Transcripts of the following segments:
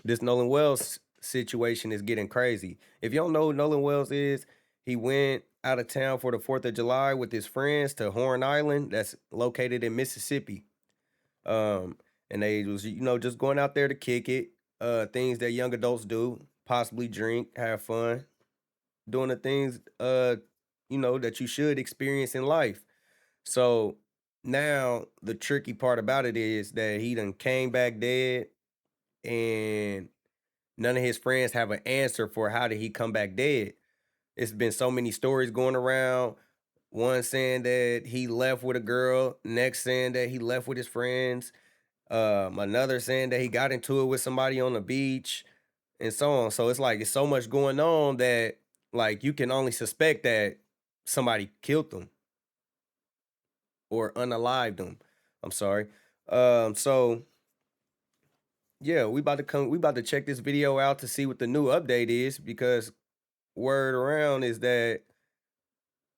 this Nolan Wells situation is getting crazy. If you don't know who Nolan Wells is, he went out of town for the 4th of July with his friends to Horn Island, that's located in Mississippi. Um, and they was, just going out there to kick it, things that young adults do, possibly drink, have fun, doing the things that you should experience in life. So now the tricky part about it is that he done came back dead, and none of his friends have an answer for how did he come back dead. It's been so many stories going around. One saying that he left with a girl, next saying that he left with his friends, another saying that he got into it with somebody on the beach, and so on. So it's like it's so much going on that like you can only suspect that somebody killed them or unalived them. I'm sorry. So yeah, we about to check this video out to see what the new update is, because word around is that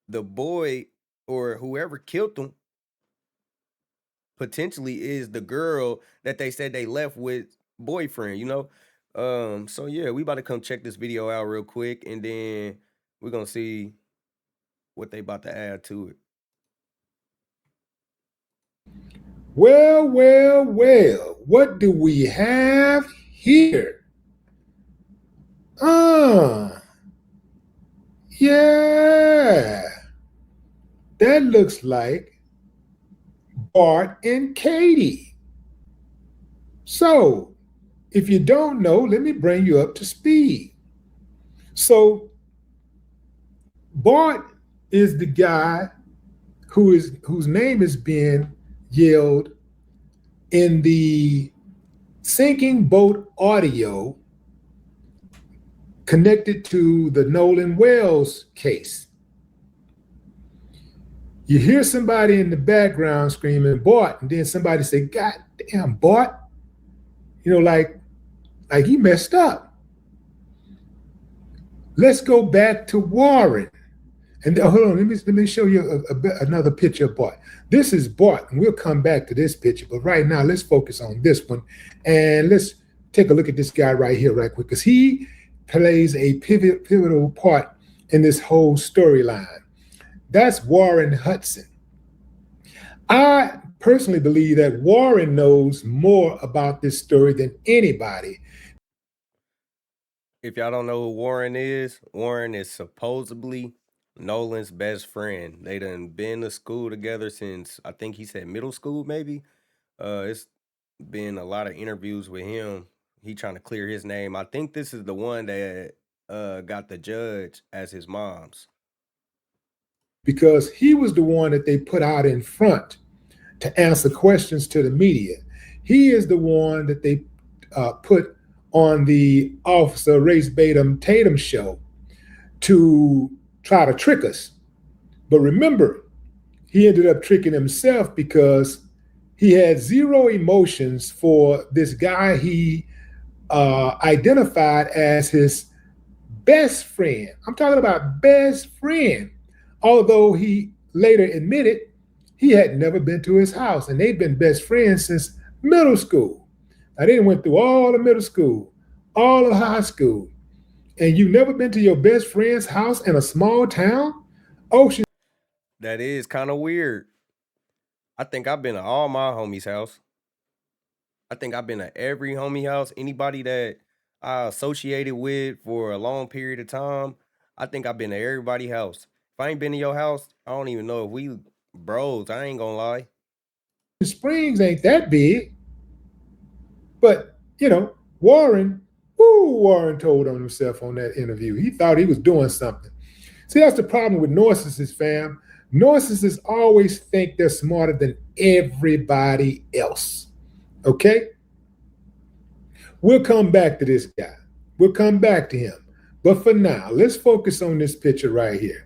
the boy or whoever killed him potentially is the girl that they said they left with boyfriend. So yeah, we about to come check this video out real quick, and then we're gonna see what they about to add to it. Well, well, well, what do we have here? Yeah, that looks like Bart and Katie. So, if you don't know, let me bring you up to speed. So, Bart is the guy whose name is being yelled in the sinking boat audio connected to the Nolan Wells case. You hear somebody in the background screaming Bart, and then somebody say, "God damn, Bart!" Like he messed up. Let's go back to Warren. And hold on, let me show you another picture of Bart. This is Bart, and we'll come back to this picture. But right now, let's focus on this one, and let's take a look at this guy right here, right quick, because he plays a pivotal part in this whole storyline. That's Warren Hudson. I personally believe that Warren knows more about this story than anybody. If y'all don't know who Warren is supposedly Nolan's best friend. They done been to school together since I think he said middle school, maybe. It's been a lot of interviews with him. He trying to clear his name. I think this is the one that got the judge as his mom's. Because he was the one that they put out in front to answer questions to the media. He is the one that they put on the Officer Race Tatum show to try to trick us. But remember, he ended up tricking himself because he had zero emotions for this guy he identified as his best friend. I'm talking about best friend. Although he later admitted he had never been to his house, and they'd been best friends since middle school. Now, they went through all of middle school, all of high school, and you've never been to your best friend's house in a small town? Ocean. That is kind of weird. I think I've been to all my homies' house. I think I've been to every homie house, anybody that I associated with for a long period of time. I think I've been to everybody's house. If I ain't been to your house, I don't even know if we bros. I ain't gonna lie. Springs ain't that big, but Warren told on himself on that interview. He thought he was doing something. See, that's the problem with narcissists, fam. Narcissists always think they're smarter than everybody else. Okay? We'll come back to this guy. We'll come back to him. But for now, let's focus on this picture right here.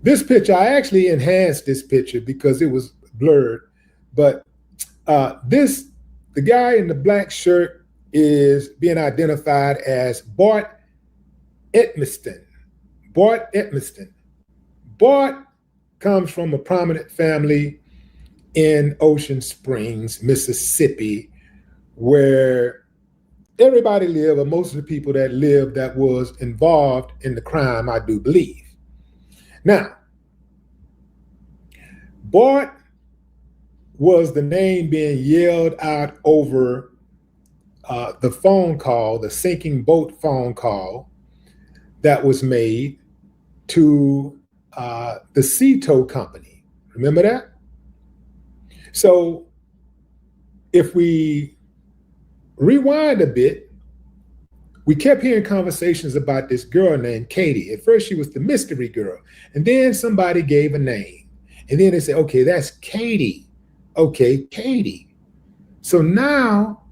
This picture, I actually enhanced this picture because it was blurred. But the guy in the black shirt is being identified as Bart Edmiston. Bart Edmiston. Bart comes from a prominent family in Ocean Springs, Mississippi, where everybody lived, or most of the people that lived that was involved in the crime, I do believe. Now, Bart was the name being yelled out over the phone call, the sinking boat phone call that was made to the sea tow company. Remember that? So if we rewind a bit, we kept hearing conversations about this girl named Katie. At first, she was the mystery girl. And then somebody gave a name. And then they said, okay, that's Katie. Okay, Katie. So now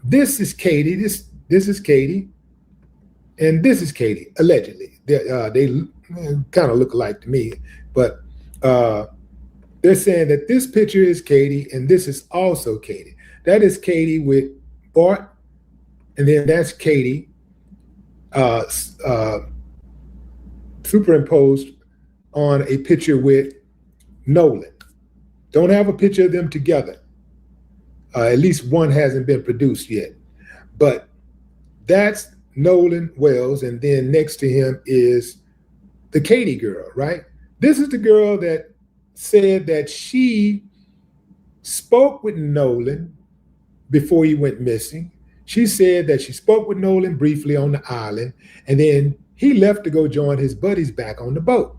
this is Katie. This is Katie. And this is Katie, allegedly. They kind of look alike to me. But they're saying that this picture is Katie and this is also Katie. That is Katie with Bart. And then that's Katie superimposed on a picture with Nolan. Don't have a picture of them together. At least one hasn't been produced yet. But that's Nolan Wells, and then next to him is the Katie girl, right? This is the girl that said that she spoke with Nolan before he went missing. She said that she spoke with Nolan briefly on the island, and then he left to go join his buddies back on the boat.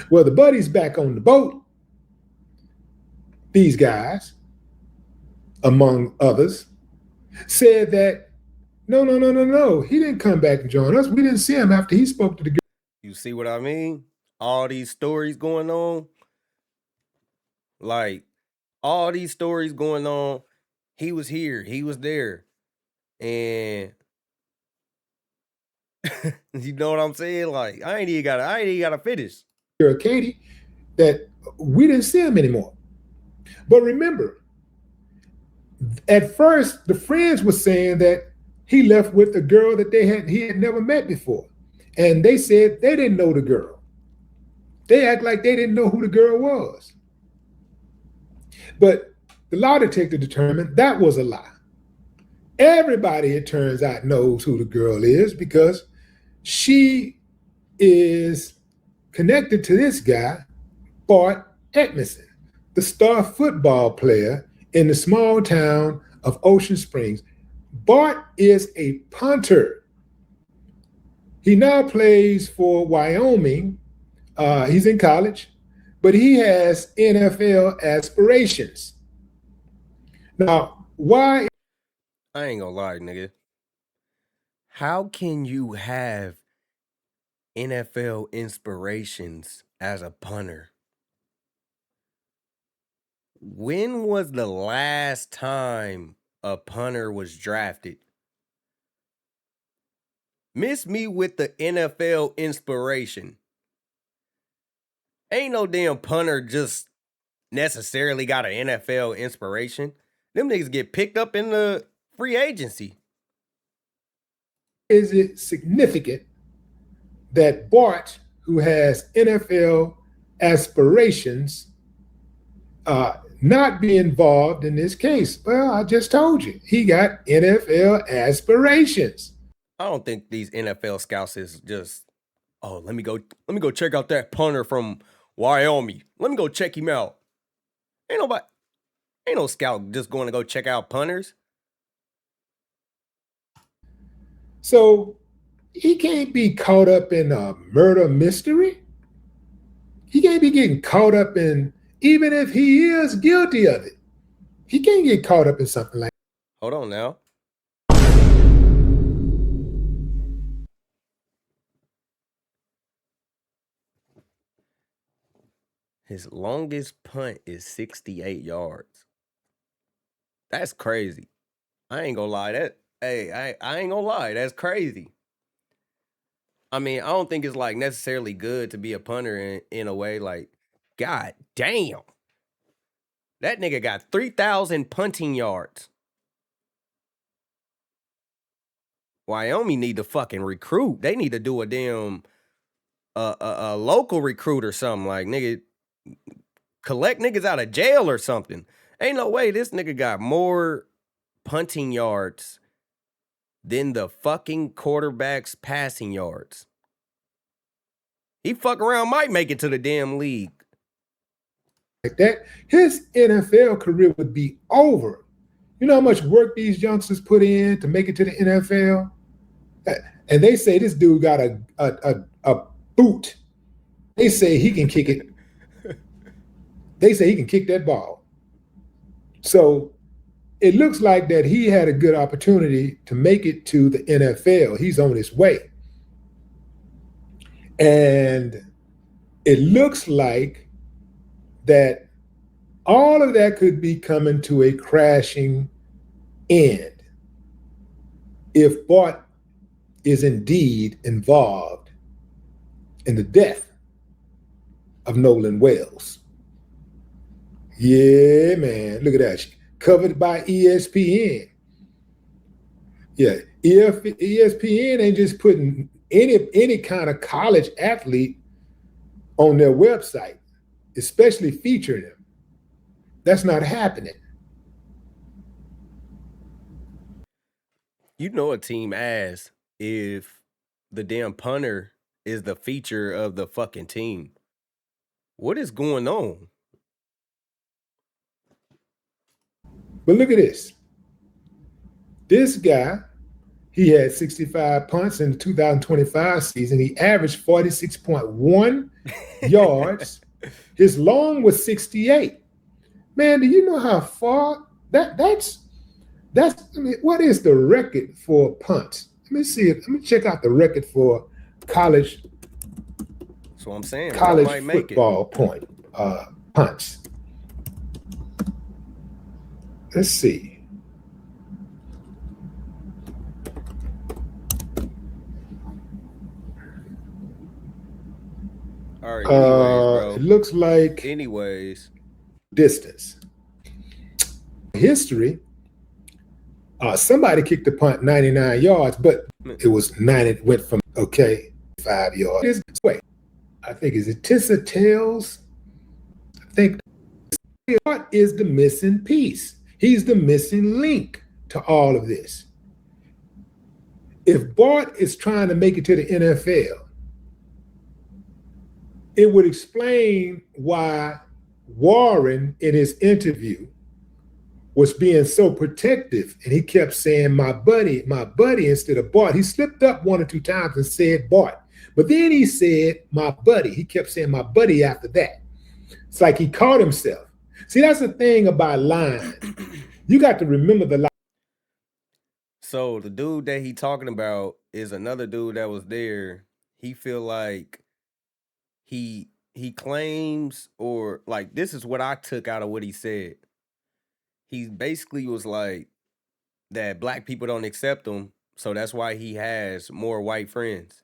Well, the buddies back on the boat, these guys, among others, said that no, he didn't come back and join us. We didn't see him after he spoke to the girl. You see what I mean? All these stories going on. Like, all these stories going on. He was here. He was there. And you know what I'm saying? Like, I ain't even gotta finish. Girl, Katie, that we didn't see him anymore. But remember, at first, the friends were saying that he left with a girl that he had never met before. And they said they didn't know the girl. They act like they didn't know who the girl was. But the lie detector determined that was a lie. Everybody, it turns out, knows who the girl is because she is connected to this guy, Bart Edmiston, the star football player in the small town of Ocean Springs. Bart is a punter. He now plays for Wyoming. He's in college, but he has NFL aspirations. Now, why? I ain't gonna lie, nigga. How can you have NFL inspirations as a punter? When was the last time a punter was drafted? Miss me with the NFL inspiration. Ain't no damn punter just necessarily got an NFL inspiration. Them niggas get picked up in the free agency. Is it significant that Bart, who has NFL aspirations, not be involved in this case? Well, I just told you, he got NFL aspirations. I don't think these NFL scouts is just, oh, let me go check out that punter from Wyoming. Let me go check him out. Ain't no scout just going to go check out punters. So he can't be caught up in a murder mystery. He can't be getting caught up in, even if he is guilty of it, he can't get caught up in something like that. Hold on now. His longest punt is 68 yards. That's crazy. I ain't gonna lie. I ain't gonna lie. That's crazy. I mean, I don't think it's like necessarily good to be a punter in a way. Like, god damn. That nigga got 3,000 punting yards. Wyoming need to fucking recruit. They need to do a damn a local recruit or something. Like, nigga, collect niggas out of jail or something. Ain't no way this nigga got more punting yards than the fucking quarterback's passing yards. He fuck around might make it to the damn league. Like that, his NFL career would be over. You know how much work these youngsters put in to make it to the NFL? And they say this dude got a boot. They say he can kick it. They say he can kick that ball. So it looks like that he had a good opportunity to make it to the NFL. He's on his way. And it looks like that all of that could be coming to a crashing end if Bart is indeed involved in the death of Nolan Wells. Yeah, man, look at that. Covered by ESPN. Yeah, if ESPN ain't just putting any kind of college athlete on their website, especially featuring them. That's not happening. You know a team ass if the damn punter is the feature of the fucking team. What is going on? But look at this. This guy, he had 65 punts in the 2025 season. He averaged 46.1 yards. His long was 68. Man, do you know how far that's I mean, what is the record for punts? Let me check out the record for college. That's what I'm saying. College football punts. Let's see. All right. Anyways, bro. It looks like distance. History. Somebody kicked the punt 99 yards, but it was 90. Went from 5 yards. Wait, I think is it Tissa Tales? I think Bart is the missing piece. He's the missing link to all of this. If Bart is trying to make it to the NFL, it would explain why Warren in his interview was being so protective, and he kept saying my buddy instead of Bart. He slipped up 1 or 2 times and said Bart, but then he said my buddy. He kept saying my buddy after that. It's like he caught himself. See, that's the thing about lying. You got to remember the lie. So the dude that he talking about is another dude that was there. He feel like he claims, or like, this is what I took out of what he said. He basically was like that black people don't accept him, so that's why he has more white friends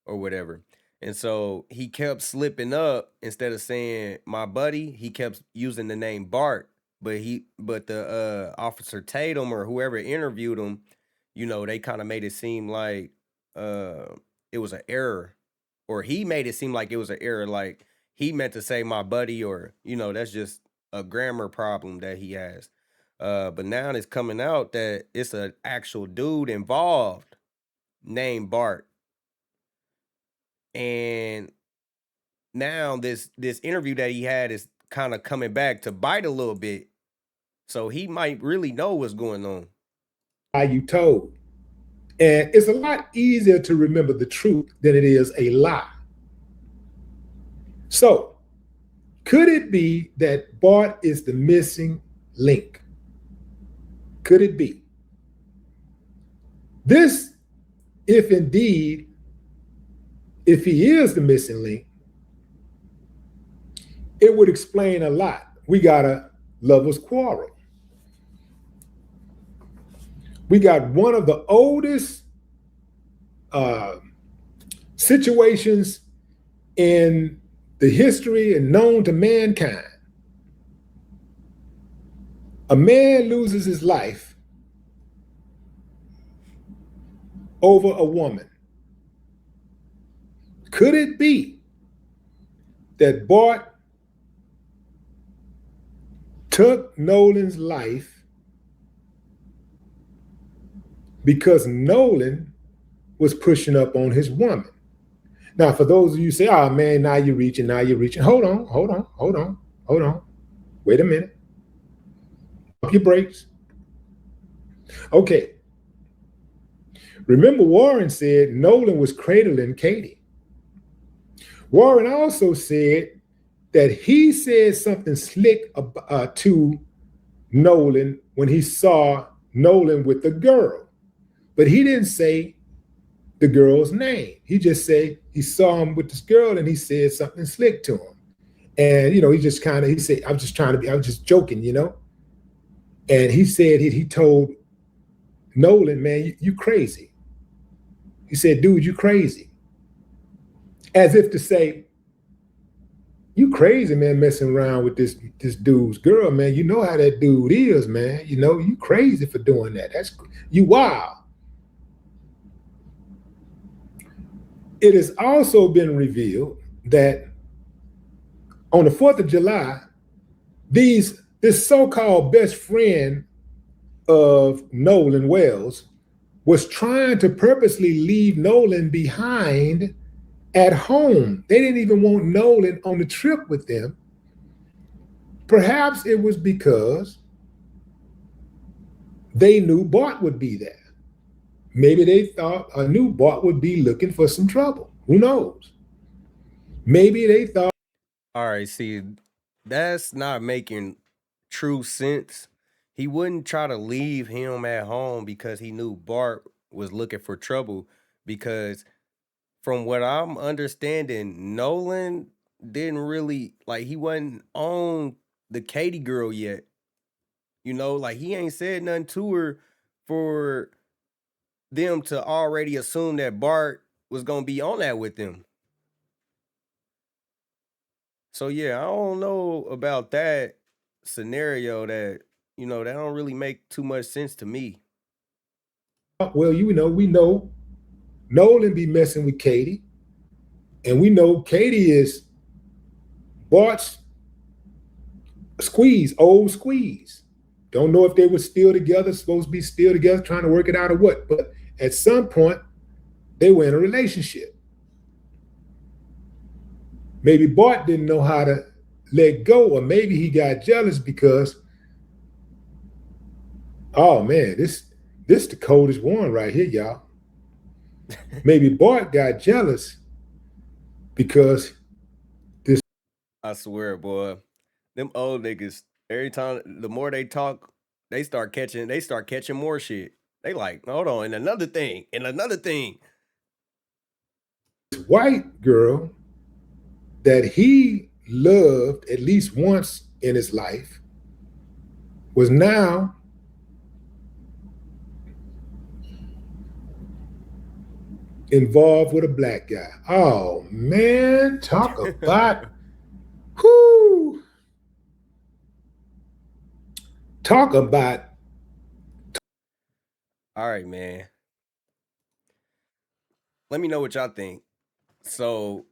or whatever. And so he kept slipping up. Instead of saying my buddy, he kept using the name Bart. But the Officer Tatum or whoever interviewed him, you know, they kind of made it seem like it was an error, or he made it seem like it was an error, like he meant to say my buddy, or, you know, that's just a grammar problem that he has. But now it's coming out that it's an actual dude involved named Bart. And now this interview that he had is kind of coming back to bite a little bit. So he might really know what's going on. You told. And it's a lot easier to remember the truth than it is a lie. So, could it be that Bart is the missing link? Could it be? This, if he is the missing link, it would explain a lot. We got a lovers' quarrel. We got one of the oldest situations in the history and known to mankind. A man loses his life over a woman. Could it be that Bart took Nolan's life because Nolan was pushing up on his woman. Now, for those of you who say, oh man, now you're reaching, now you're reaching. Hold on. Wait a minute. Up your brakes. Okay. Remember, Warren said Nolan was cradling Katie. Warren also said that he said something slick to Nolan when he saw Nolan with the girl, but he didn't say the girl's name. He just said he saw him with this girl and he said something slick to him. And, he just he said, I was just joking, And he said, he told Nolan, man, you crazy. He said, dude, you crazy. As if to say, you crazy, man, messing around with this dude's girl, man. You know how that dude is, man. You crazy for doing that. You wild. It has also been revealed that on the 4th of July, this so-called best friend of Nolan Wells was trying to purposely leave Nolan behind at home. They didn't even want Nolan on the trip with them. Perhaps it was because they knew Bart would be there. Maybe they thought or knew Bart would be looking for some trouble. Who knows? Maybe they thought. All right, see, that's not making true sense. He wouldn't try to leave him at home because he knew Bart was looking for trouble. Because from what I'm understanding, Nolan didn't really he wasn't on the Katie girl yet. Like he ain't said nothing to her for them to already assume that Bart was gonna be on that with them. So yeah, I don't know about that scenario that that don't really make too much sense to me. Well, we know Nolan be messing with Katie, and we know Katie is Bart's old squeeze. Don't know if they were still together, supposed to be still together, trying to work it out or what. But at some point, they were in a relationship. Maybe Bart didn't know how to let go, or maybe he got jealous because, oh man, this the coldest one right here, y'all. Maybe Bart got jealous because this. I swear, boy, them old niggas. Every time, the more they talk, they start catching more shit. They like, hold on, and another thing, and another thing. White girl that he loved at least once in his life was now involved with a black guy. Oh man, talk about whoo. Talk about. All right, man. Let me know what y'all think. So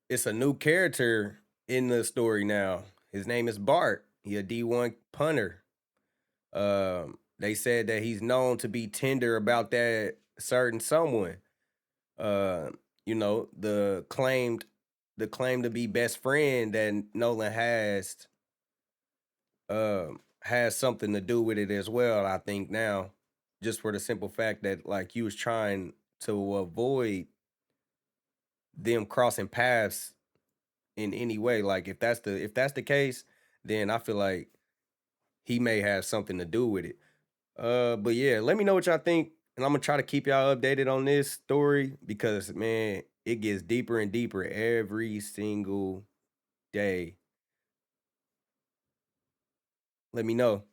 it's a new character in the story now. His name is Bart. He a D1 punter. They said that he's known to be tender about that certain someone. Uh, the claim to be best friend that Nolan has something to do with it as well, I think now. Just for the simple fact that he was trying to avoid them crossing paths in any way. Like if that's the case, then I feel like he may have something to do with it. But yeah, let me know what y'all think, and I'm gonna try to keep y'all updated on this story because man, it gets deeper and deeper every single day. Let me know.